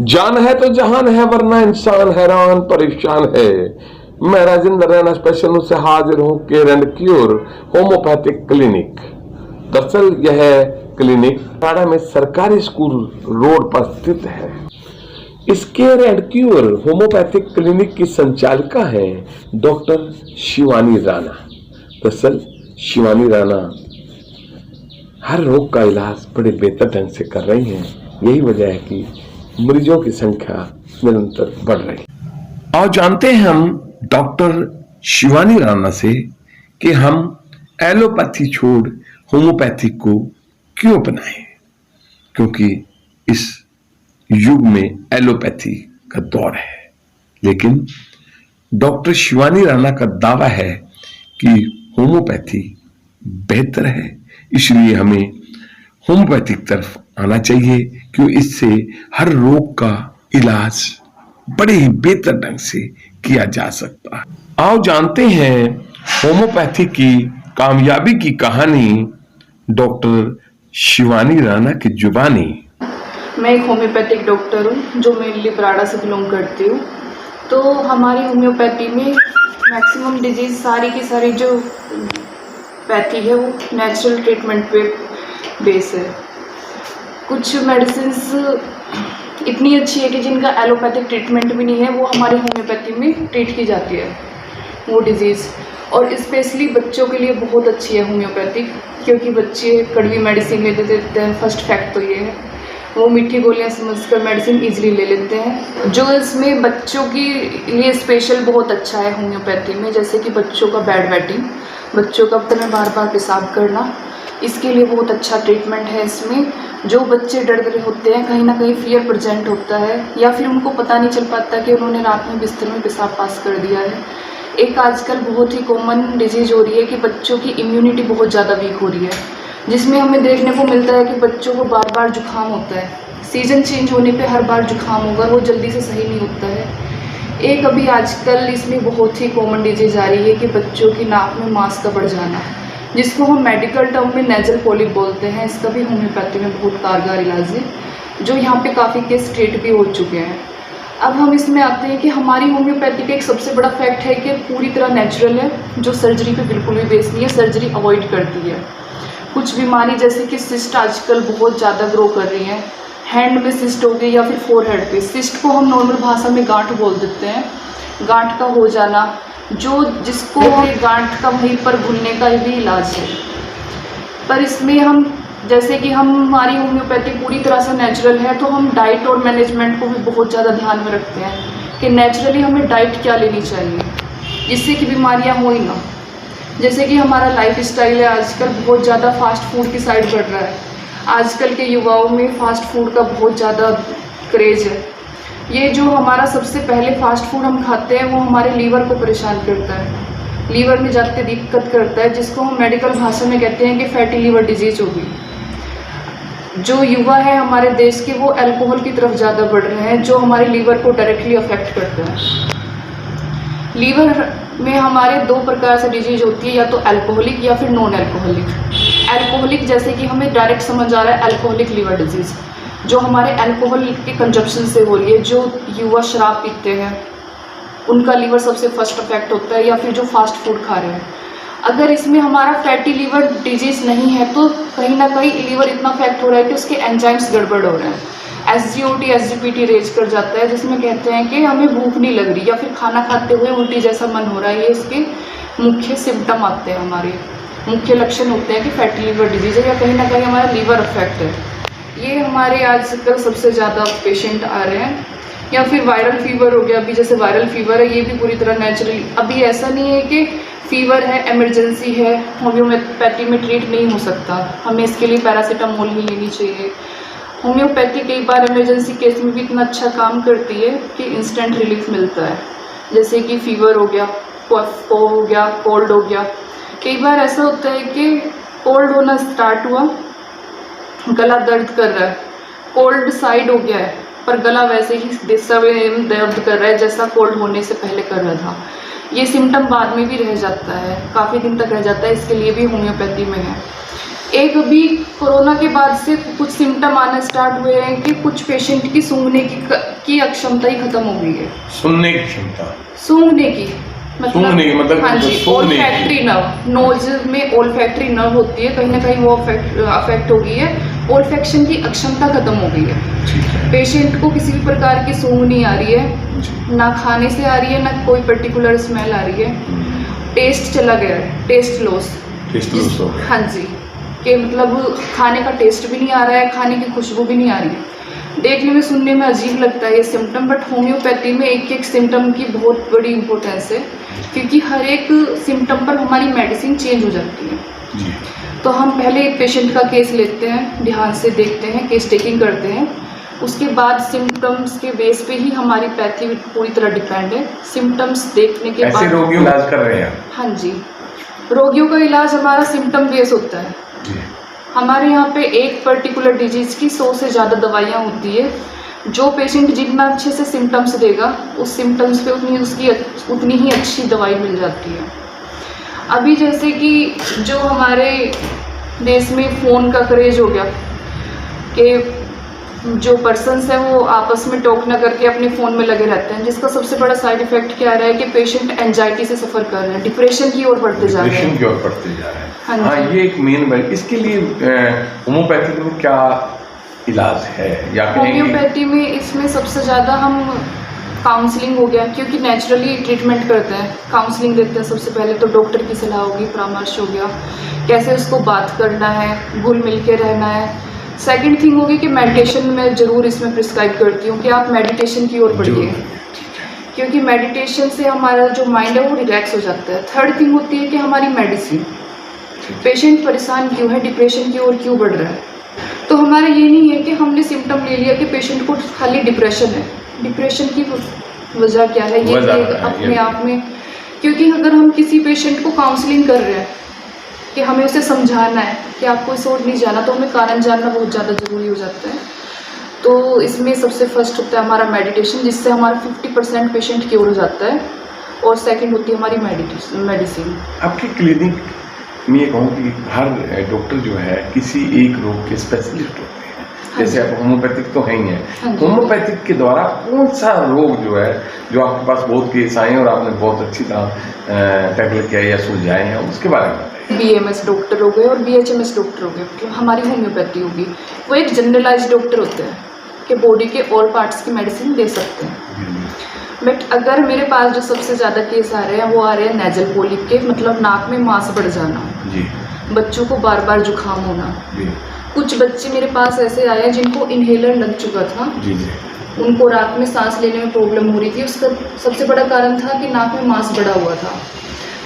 जान है तो जहान है, वरना इंसान हैरान परेशान है। मैं राजेंद्र रैना स्पेशल से हाजिर हूँ care and cure homeopathic clinic. दरअसल यह क्लिनिक टाड़ा में सरकारी स्कूल रोड पर स्थित है। इस care and cure homeopathic clinic की संचालिका है डॉक्टर शिवानी राणा। दरअसल शिवानी राणा हर रोग का इलाज बड़े बेहतर ढंग से कर रही हैं। यही वजह है कि मरीजों की संख्या निरंतर बढ़ रही है। और जानते हैं हम डॉक्टर शिवानी राणा से कि हम एलोपैथी छोड़ होम्योपैथी को क्यों अपनाएं, क्योंकि इस युग में एलोपैथी का दौर है। लेकिन डॉक्टर शिवानी राणा का दावा है कि होम्योपैथी बेहतर है, इसलिए हमें होम्योपैथिक तरफ आना चाहिए, क्योंकि इससे हर रोग का इलाज बड़े ही बेहतर ढंग से किया जा सकता है। आओ जानते हैं होम्योपैथी की कामयाबी की कहानी डॉक्टर शिवानी राणा की जुबानी। मैं एक होम्योपैथिक डॉक्टर हूँ जो मेनली बराड़ा से बिलोंग करती हूँ। तो हमारी होम्योपैथी में मैक्सिमम डिजीज़ सारी की सारी जो पैथी है वो नेचुरल ट्रीटमेंट पे बेस है। कुछ मेडिसिन्स इतनी अच्छी है कि जिनका एलोपैथिक ट्रीटमेंट भी नहीं है, वो हमारी होम्योपैथी में ट्रीट की जाती है वो डिज़ीज़। और स्पेशली बच्चों के लिए बहुत अच्छी है होम्योपैथिक, क्योंकि बच्चे कड़वी मेडिसिन ले लेते हैं। फर्स्ट फैक्ट तो ये है, वो मीठी गोलियां समझकर मेडिसिन इजीली ले लेते हैं। जो इसमें बच्चों के लिए स्पेशल बहुत अच्छा है होम्योपैथी में, जैसे कि बच्चों का बेड वेटिंग, बच्चों का अपने में बार बार पेशाब करना, इसके लिए बहुत अच्छा ट्रीटमेंट है इसमें। जो बच्चे डर रहे होते हैं, कहीं ना कहीं फियर प्रेजेंट होता है, या फिर उनको पता नहीं चल पाता कि उन्होंने रात में बिस्तर में पेशाब पास कर दिया है। एक आजकल बहुत ही कॉमन डिजीज़ हो रही है कि बच्चों की इम्यूनिटी बहुत ज़्यादा वीक हो रही है, जिसमें हमें देखने को मिलता है कि बच्चों को बार बार जुकाम होता है। सीज़न चेंज होने पे हर बार जुकाम होगा, वो जल्दी से सही नहीं होता है। एक अभी आजकल इसमें बहुत ही कॉमन डिजीज़ आ रही है कि बच्चों की नाक में मांस का बढ़ जाना, जिसको हम मेडिकल टर्म में नेजल पॉलिप बोलते हैं। इसका भी होम्योपैथी में बहुत कारगर इलाज है, जो यहाँ पे काफ़ी केस ट्रीट भी हो चुके हैं। अब हम इसमें आते हैं कि हमारी होम्योपैथी का एक सबसे बड़ा फैक्ट है कि पूरी तरह नेचुरल है, जो सर्जरी पे बिल्कुल भी बेस नहीं है, सर्जरी अवॉइड करती है। कुछ बीमारी जैसे कि सिस्ट आजकल बहुत ज़्यादा ग्रो कर रही है, हैंड में सिस्ट हो गई या फिर फोरहेड पे। सिस्ट को हम नॉर्मल भाषा में गांठ बोल देते हैं। गांठ का हो जाना, जो जिसको गांठ का वहीं पर भूलने का भी इलाज है। पर इसमें हम जैसे कि हमारी होम्योपैथी पूरी तरह से नेचुरल है, तो हम डाइट और मैनेजमेंट को भी बहुत ज़्यादा ध्यान में रखते हैं कि नेचुरली हमें डाइट क्या लेनी चाहिए जिससे कि बीमारियां हो ही ना। जैसे कि हमारा लाइफ स्टाइल है आजकल बहुत ज़्यादा फास्ट फूड की साइड बढ़ रहा है। आजकल के युवाओं में फास्ट फूड का बहुत ज़्यादा क्रेज़ है। ये जो हमारा सबसे पहले फास्ट फूड हम खाते हैं, वो हमारे लीवर को परेशान करता है, लीवर में जाते दिक्कत करता है, जिसको हम मेडिकल भाषा में कहते हैं कि फैटी लीवर डिजीज़ होगी। जो युवा है हमारे देश के, वो अल्कोहल की तरफ ज़्यादा बढ़ रहे हैं, जो हमारे लीवर को डायरेक्टली अफेक्ट करता है। लीवर में हमारे दो प्रकार से डिजीज होती है, या तो अल्कोहलिक या फिर नॉन अल्कोहलिक। अल्कोहलिक जैसे कि हमें डायरेक्ट समझ आ रहा है अल्कोहलिक लीवर डिजीज़, जो हमारे अल्कोहल के कंजप्शन से हो रही है। जो युवा शराब पीते हैं उनका लीवर सबसे फर्स्ट अफेक्ट होता है, या फिर जो फास्ट फूड खा रहे हैं। अगर इसमें हमारा फैटी लीवर डिजीज़ नहीं है, तो कहीं ना कहीं लीवर इतना अफेक्ट हो रहा है कि उसके एंजाइम्स गड़बड़ हो रहे हैं। SGOT SGPT रेज कर जाता है, जिसमें कहते हैं कि हमें भूख नहीं लग रही, या फिर खाना खाते हुए उल्टी जैसा मन हो रहा है। ये इसके मुख्य सिम्टम आते हैं, हमारे मुख्य लक्षण होते हैं कि फैटी लीवर डिजीज़ है, या कहीं ना कहीं हमारा लीवर अफेक्ट है। ये हमारे आजकल सबसे ज़्यादा पेशेंट आ रहे हैं। या फिर वायरल फीवर हो गया, अभी जैसे वायरल फीवर है, ये भी पूरी तरह नेचुरली, अभी ऐसा नहीं है कि फीवर है इमरजेंसी है होम्योपैथी में ट्रीट नहीं हो सकता, हमें इसके लिए पैरासीटामोल ही लेनी चाहिए। होम्योपैथी कई बार इमरजेंसी केस में भी इतना अच्छा काम करती है कि इंस्टेंट रिलीफ मिलता है, जैसे कि फीवर हो गया, कफ हो गया, कोल्ड हो गया। कई बार ऐसा होता है कि कोल्ड होना स्टार्ट हुआ, गला दर्द कर रहा है, कोल्ड साइड हो गया है, पर गला वैसे ही दर्द कर रहा है जैसा कोल्ड होने से पहले कर रहा था। ये सिम्टम बाद में भी रह जाता है, काफ़ी दिन तक रह जाता है, इसके लिए भी होम्योपैथी में है। एक अभी कोरोना के बाद से कुछ सिम्टम आना स्टार्ट हुए हैं कि कुछ पेशेंट की सूंघने की अक्षमता ही खत्म हो गई है। सुनने की क्षमता, सूंघने की सूंघने की मतलब हाँ जी, सूंघने की। ओल्फैक्टरी नर्व, नोज में ओल्फैक्टरी नर्व होती है, कहीं ना कहीं वो अफेक्ट हो गई है, ओल्फैक्शन की अक्षमता खत्म हो गई है। पेशेंट को किसी भी प्रकार की सूंघ नहीं आ रही है, ना खाने से आ रही है, ना कोई पर्टिकुलर स्मेल आ रही है। टेस्ट चला गया है, टेस्ट लॉस हो गया। हाँ जी, कि मतलब खाने का टेस्ट भी नहीं आ रहा है, खाने की खुशबू भी नहीं आ रही है। देखने में सुनने में अजीब लगता है ये सिम्टम, बट होम्योपैथी में एक एक सिम्टम की बहुत बड़ी इंपॉर्टेंस है, क्योंकि हर एक सिम्टम पर हमारी मेडिसिन चेंज हो जाती है जी। तो हम पहले एक पेशेंट का केस लेते हैं, ध्यान से देखते हैं, केस टेकिंग करते हैं, उसके बाद सिम्टम्स के बेस पे ही हमारी पैथी पूरी तरह डिपेंड है। सिम्टम्स देखने के बाद ऐसे रोगियों का इलाज कर रहे हैं? हाँ जी, रोगियों का इलाज हमारा सिम्टम बेस होता है जी। हमारे यहाँ पे एक पर्टिकुलर डिजीज़ की 100 से ज़्यादा दवाइयाँ होती है। जो पेशेंट जितना अच्छे से सिम्टम्स देगा उस सिम्टम्स पे उतनी ही अच्छी दवाई मिल जाती है। अभी जैसे कि जो हमारे देश में फ़ोन का क्रेज हो गया कि जो पर्सन्स हैं वो आपस में टॉक ना करके अपने फ़ोन में लगे रहते हैं, जिसका सबसे बड़ा साइड इफ़ेक्ट क्या आ रहा है कि पेशेंट एंजाइटी से सफ़र कर रहे हैं, डिप्रेशन की ओर बढ़ते जा रहे हैं। डिप्रेशन की ओर बढ़ते जा रहे हैं। हाँ जी। ये एक मेन इसके लिए होम्योपैथी में क्या इलाज है या होम्योपैथी में इसमें सबसे ज़्यादा हम काउंसलिंग हो गया, क्योंकि नेचुरली ट्रीटमेंट करते हैं, काउंसलिंग देते हैं। सबसे पहले तो डॉक्टर की सलाह होगी, परामर्श हो गया, कैसे उसको बात करना है, घुल मिल के रहना है। सेकंड थिंग होगी कि मेडिटेशन मैं ज़रूर इसमें प्रिस्क्राइब करती हूँ कि आप मेडिटेशन की ओर बढ़िए, क्योंकि मेडिटेशन से हमारा जो माइंड है वो रिलैक्स हो जाता है। थर्ड थिंग होती है कि हमारी मेडिसिन, पेशेंट परेशान क्यों है, डिप्रेशन की ओर क्यों बढ़ रहा है, तो हमारा ये नहीं है कि हमने सिम्टम ले लिया कि पेशेंट को खाली डिप्रेशन है। डिप्रेशन की वजह क्या है ये अपने आप में, क्योंकि अगर हम किसी पेशेंट को काउंसलिंग कर रहे हैं कि हमें उसे समझाना है कि आपको इस ओर नहीं जाना, तो हमें कारण जानना बहुत ज़्यादा ज़रूरी हो जाता है। तो इसमें सबसे फर्स्ट होता है हमारा मेडिटेशन, जिससे हमारा 50% पेशेंट क्योर हो जाता है, और सेकंड होती है हमारी मेडिसिन। आपकी क्लिनिक मैं ये कहूँ कि हर डॉक्टर जो है किसी एक रोग के स्पेशलिस्ट होते हैं। जैसे आप होम्योपैथिक तो है ही है, होम्योपैथिक के द्वारा कौन सा रोग जो है जो आपके पास बहुत केस आए हैं और आपने बहुत अच्छी तरह टैकल किया या सुलझाए हैं, उसके बारे में बताइए। BMS डॉक्टर हो गए और BHMS डॉक्टर हो गए, मतलब हमारी होम्योपैथी होगी, वो एक जनरलाइज डॉक्टर होते हैं कि बॉडी के ऑल पार्ट्स की मेडिसिन दे सकते हैं। बट अगर मेरे पास जो सबसे ज़्यादा केस आ रहे हैं वो आ रहे हैं नेजल पोलिप के, मतलब नाक में मांस बढ़ जाना जी, बच्चों को बार बार जुकाम होना जी। कुछ बच्चे मेरे पास ऐसे आए हैं जिनको इन्हेलर लग चुका था जी जी, उनको रात में सांस लेने में प्रॉब्लम हो रही थी। उसका सबसे बड़ा कारण था कि नाक में मांस बढ़ा हुआ था।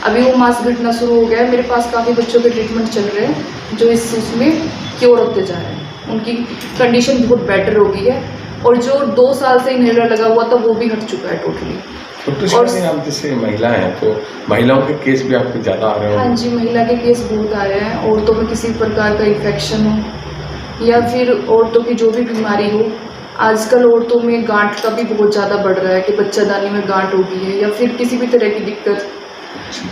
अभी वो मांस घटना शुरू हो गया है। मेरे पास काफ़ी बच्चों के ट्रीटमेंट चल रहे हैं जो इस चीज़ में क्योर होते जा रहे हैं, उनकी कंडीशन बहुत बेटर हो गई है, और जो 2 साल से इन्हेलर लगा हुआ था वो भी हट चुका है टोटली। तो और आप जैसे महिला हैं तो महिलाओं के केस भी आपके ज़्यादा आ रहे हैं? हाँ जी, महिला के केस बहुत आ रहे हैं। औरतों में किसी प्रकार का इन्फेक्शन हो या फिर औरतों की जो भी बीमारी हो, आजकल औरतों में गांठ का भी बहुत ज़्यादा बढ़ रहा है कि बच्चादानी में गांठ हो गई है, या फिर किसी भी तरह की दिक्कत,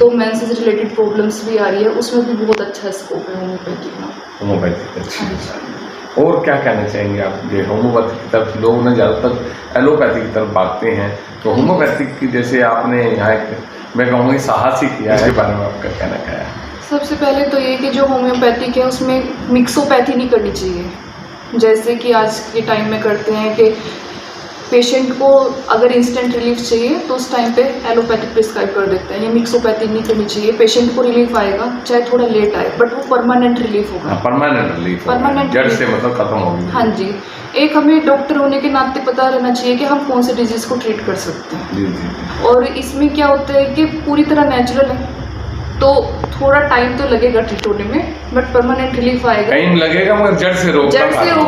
तो मेंस से रिलेटेड प्रॉब्लम्स भी आ रही है, उसमें भी बहुत अच्छा स्कोप है होम्योपैथी का। होम्योपैथी अच्छा। और क्या कहना चाहेंगे आप? ये होम्योपैथी की तरफ लोग ना ज़्यादातर एलोपैथी की तरफ भागते हैं, तो होम्योपैथी की जैसे आपने यहाँ एक मैं कहूँगी साहसी किया है, बारे में आपका कहना क्या है? सबसे पहले तो ये कि जो होम्योपैथिक है उसमें मिक्सोपैथी नहीं करनी चाहिए, जैसे कि आज के टाइम में करते हैं कि पेशेंट को अगर इंस्टेंट रिलीफ चाहिए तो उस टाइम पे एलोपैथिक प्रिस्क्राइब कर देते हैं। ये मिक्सोपैथी नहीं करनी चाहिए। पेशेंट को रिलीफ आएगा चाहे थोड़ा लेट आए, बट वो परमानेंट रिलीफ होगा। परमानेंट रिलीफ, परमानेंट जड़ से मतलब खत्म होगी। हाँ जी, एक हमें डॉक्टर होने के नाते पता रहना चाहिए कि हम कौन से डिजीज़ को ट्रीट कर सकते हैं जी जी। और इसमें क्या होता है कि पूरी तरह नेचुरल है तो थोड़ा टाइम तो लगेगा ट्रीट होने में, बट परमानेंट रिलीफ आएगा। टाइम लगेगा मगर जड़ से रोग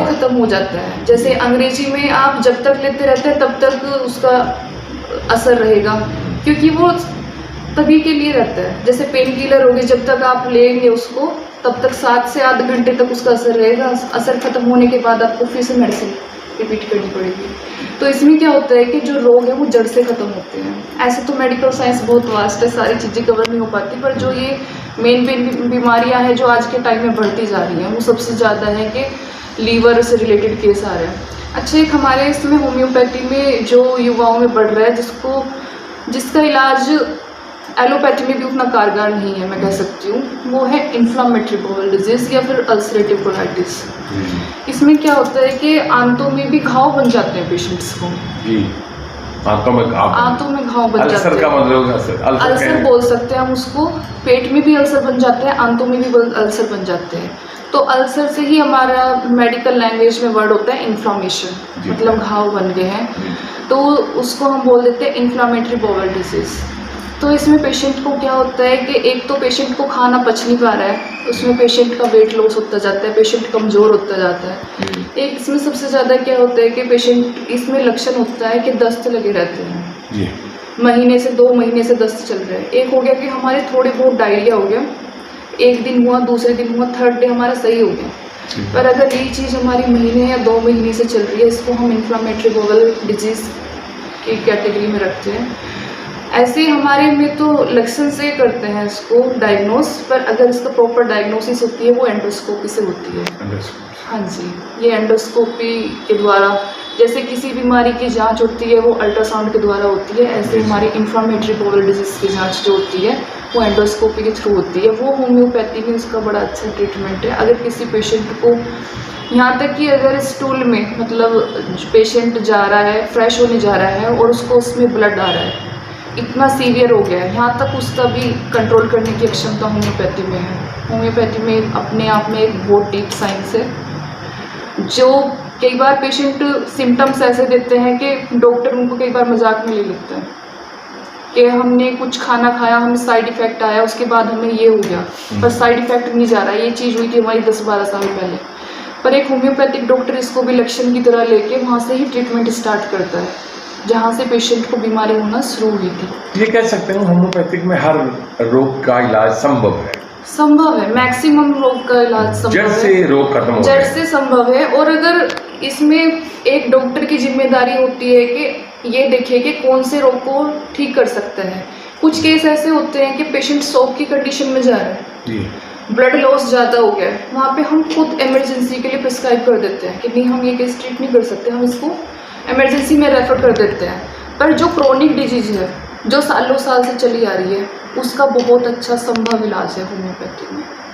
खत्म हो जाता है। जैसे अंग्रेजी में आप जब तक लेते रहते हैं तब तक उसका असर रहेगा, क्योंकि वो तभी के लिए रहता है। जैसे पेन किलर होगी, जब तक आप लेंगे उसको तब तक 7 से 8 घंटे तक उसका असर रहेगा। असर खत्म होने के बाद आपको फिर से मेडिसिन रिपीट करनी पड़ेगी। तो इसमें क्या होता है कि जो रोग है वो जड़ से ख़त्म होते हैं। ऐसे तो मेडिकल साइंस बहुत वास्ट है, सारी चीज़ें कवर नहीं हो पाती, पर जो ये मेन बीमारियां हैं जो आज के टाइम में बढ़ती जा रही हैं, वो सबसे ज़्यादा है कि लीवर से रिलेटेड केस आ रहे हैं। अच्छा, एक हमारे इसमें होम्योपैथी में जो युवाओं में बढ़ रहा है, जिसका इलाज एलोपैथी में भी उतना कारगर नहीं है, मैं कह सकती हूँ, वो है इन्फ्लामेटरी बाउल डिजीज या फिर अल्सरेटिव कोलाइटिस। इसमें क्या होता है कि आंतों में भी घाव बन जाते हैं पेशेंट्स को। आंतों में घाव बन जाते हैं। अल्सर का मतलब अल्सर बोल सकते हैं हम उसको। पेट में भी अल्सर बन जाते हैं, आंतों में भी अल्सर बन जाते हैं। तो अल्सर से ही हमारा मेडिकल लैंग्वेज में वर्ड होता है इन्फ्लामेशन, मतलब घाव बन गए हैं, तो उसको हम बोल देते हैं इन्फ्लामेटरी बाउल डिजीज। तो इसमें पेशेंट को क्या होता है कि एक तो पेशेंट को खाना पच नहीं पा रहा है, उसमें पेशेंट का वेट लॉस होता जाता है, पेशेंट कमज़ोर होता जाता है। एक इसमें सबसे ज़्यादा क्या होता है कि पेशेंट, इसमें लक्षण होता है कि दस्त लगे रहते हैं, महीने से 2 महीने से दस्त चल रहा है। एक हो गया कि हमारे थोड़े बहुत डायरिया हो गया, एक दिन हुआ, दूसरे दिन हुआ, थर्ड डे हमारा सही हो गया। पर अगर ये चीज़ हमारी महीने या 2 महीने से चल रही है, इसको हम इन्फ्लामेटरी बाउल डिजीज़ की कैटेगरी में रखते हैं। ऐसे हमारे में तो लक्षण से करते हैं इसको डायग्नोस, पर अगर इसका प्रॉपर डायग्नोसिस होती है वो एंडोस्कोपी से होती है। हाँ जी, ये एंडोस्कोपी के द्वारा, जैसे किसी बीमारी की जांच होती है वो अल्ट्रासाउंड के द्वारा होती है, ऐसे हमारी इन्फ्लामेटरी बाउल डिजीज़ की जांच जो होती है वो एंडोस्कोपी के थ्रू होती है। वो होम्योपैथी में उसका बड़ा अच्छा ट्रीटमेंट है। अगर किसी पेशेंट को, यहाँ तक कि अगर स्टूल में, मतलब पेशेंट जा रहा है, फ्रेश होने जा रहा है और उसको उसमें ब्लड आ रहा है, इतना सीवियर हो गया है, यहाँ तक उसका भी कंट्रोल करने की क्षमता होम्योपैथी में है। होम्योपैथी में अपने आप में एक बहुत डीप साइंस है, जो कई बार पेशेंट सिम्टम्स ऐसे देते हैं कि डॉक्टर उनको कई बार मजाक में ले लेते हैं कि हमने कुछ खाना खाया, हमें साइड इफ़ेक्ट आया, उसके बाद हमें ये हो गया, पर साइड इफ़ेक्ट नहीं जा रहा। ये चीज़ हुई थी हमारी 10-12 साल पहले, पर एक होम्योपैथिक डॉक्टर इसको भी लक्षण की तरह लेके वहाँ से ही ट्रीटमेंट स्टार्ट करता है, जहाँ से पेशेंट को बीमारी होना शुरू हुई थी। ये कह सकते हैं होम्योपैथिक में हर रोग का इलाज संभव है। संभव है, मैक्सिमम रोग का इलाज संभव है, जड़ से रोग खत्म हो जड़ से संभव है। और अगर इसमें एक डॉक्टर की जिम्मेदारी होती है कि ये देखे कि कौन से रोग को ठीक कर सकता है। कुछ केस ऐसे होते हैं कि पेशेंट शॉक की कंडीशन में जा रहा है, ब्लड लॉस ज़्यादा हो गया है, वहाँ पे हम खुद इमरजेंसी के लिए प्रिस्क्राइब कर देते हैं कि नहीं, हम ये केस ट्रीट नहीं कर सकते, हम इसको इमरजेंसी में रेफर कर देते हैं। पर जो क्रोनिक डिजीज है, जो सालों साल से चली आ रही है, उसका बहुत अच्छा संभव इलाज है होम्योपैथी में।